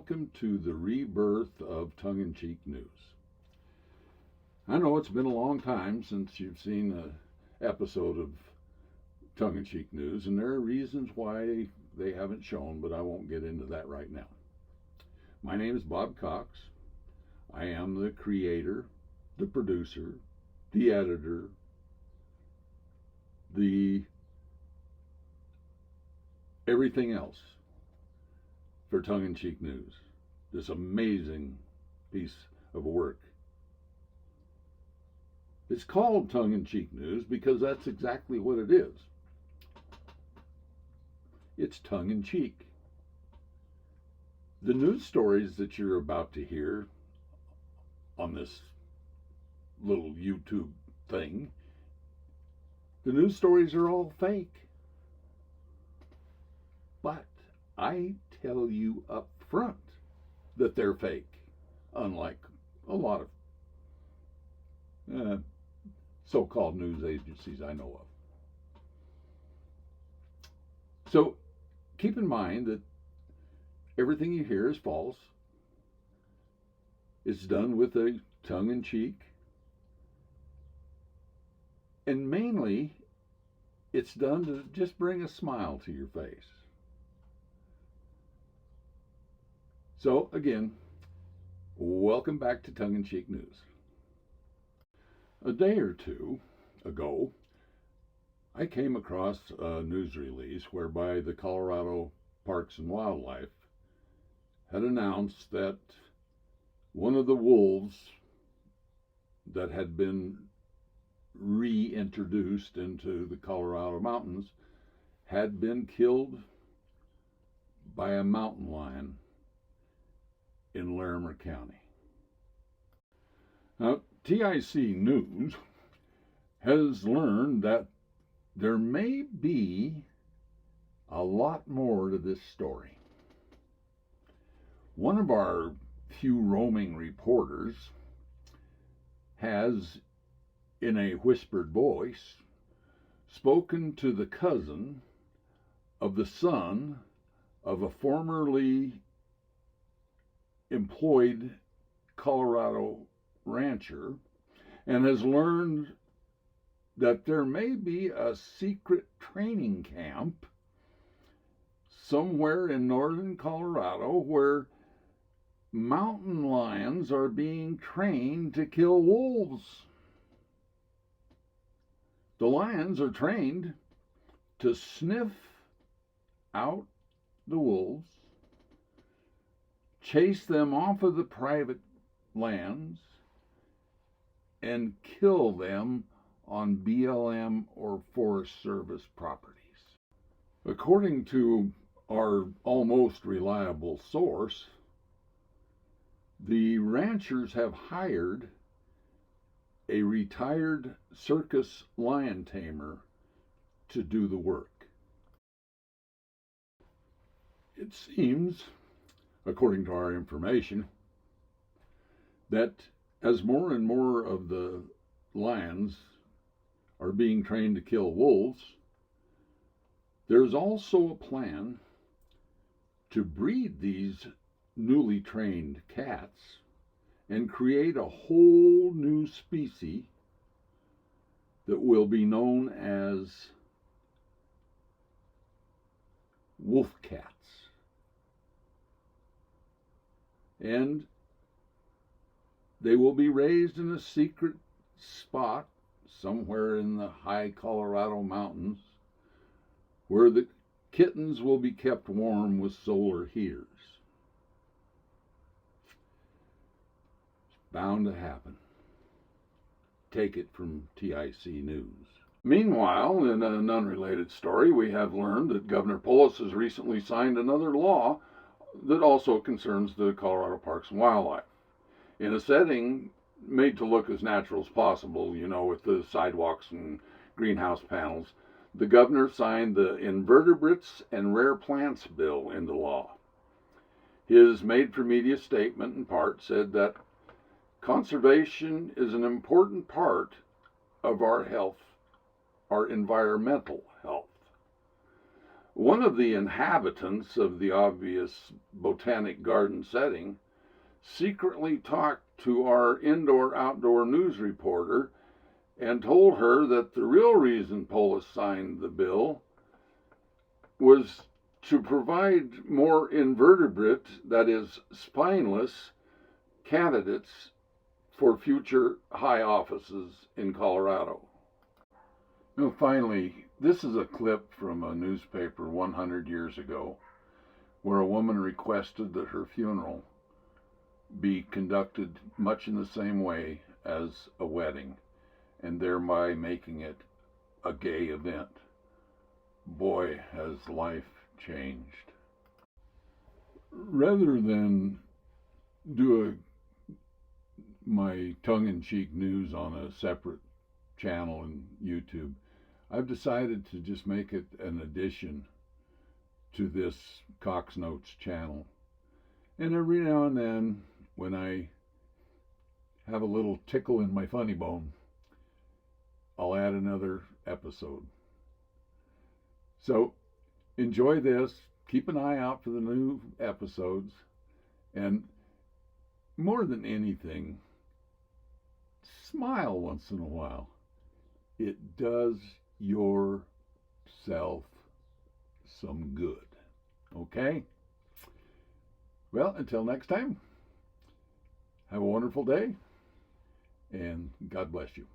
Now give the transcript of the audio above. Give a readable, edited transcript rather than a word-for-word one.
welcome to the rebirth of tongue-in-cheek news. I know it's been a long time since you've seen an episode of tongue-in-cheek news, and there are reasons why they haven't shown, but I won't get into that right now. My name is Bob Cox. I am the creator, the producer, the editor, the everything else for tongue-in-cheek news. This amazing piece of work. It's called tongue-in-cheek news because that's exactly what it is. It's tongue-in-cheek. The news stories that you're about to hear on this little YouTube thing, the news stories are all fake. But I tell you up front that they're fake, unlike a lot of so-called news agencies I know of. So keep in mind that everything you hear is false. It's done with a tongue-in-cheek. And mainly, it's done to just bring a smile to your face. So again, welcome back to Tongue-in-Cheek News. A day or two ago, I came across a news release whereby the Colorado Parks and Wildlife had announced that one of the wolves that had been reintroduced into the Colorado mountains had been killed by a mountain lion in Larimer County. Now, TIC News has learned that there may be a lot more to this story. One of our few roaming reporters has, in a whispered voice, spoken to the cousin of the son of a formerly employed Colorado rancher, and has learned that there may be a secret training camp somewhere in northern Colorado where mountain lions are being trained to kill wolves. The lions are trained to sniff out the wolves, chase them off of the private lands, and kill them on BLM or Forest Service properties. According to our almost reliable source, the ranchers have hired a retired circus lion tamer to do the work. It seems, according to our information, that as more and more of the lions are being trained to kill wolves, there's also a plan to breed these newly trained cats and create a whole new species that will be known as wolf cats. And they will be raised in a secret spot somewhere in the high Colorado mountains where the kittens will be kept warm with solar heaters. It's bound to happen. Take it from TIC News. Meanwhile, in an unrelated story, we have learned that Governor Polis has recently signed another law that also concerns the Colorado Parks and Wildlife. In a setting made to look as natural as possible, with the sidewalks and greenhouse panels, the governor signed the Invertebrates and Rare Plants Bill into law. His made-for-media statement, in part, said that conservation is an important part of our health, our environmental health. One of the inhabitants of the obvious botanic garden setting secretly talked to our indoor-outdoor news reporter and told her that the real reason Polis signed the bill was to provide more invertebrate, that is, spineless, candidates for future high offices in Colorado. Now, finally, this is a clip from a newspaper 100 years ago where a woman requested that her funeral be conducted much in the same way as a wedding, and thereby making it a gay event. Boy, has life changed. Rather than do my tongue-in-cheek news on a separate channel in YouTube, I've decided to just make it an addition to this Coxnotes channel. And every now and then, when I have a little tickle in my funny bone, I'll add another episode. So enjoy this. Keep an eye out for the new episodes. And more than anything, smile once in a while. It does yourself some good. Okay? Well, until next time, have a wonderful day, and God bless you.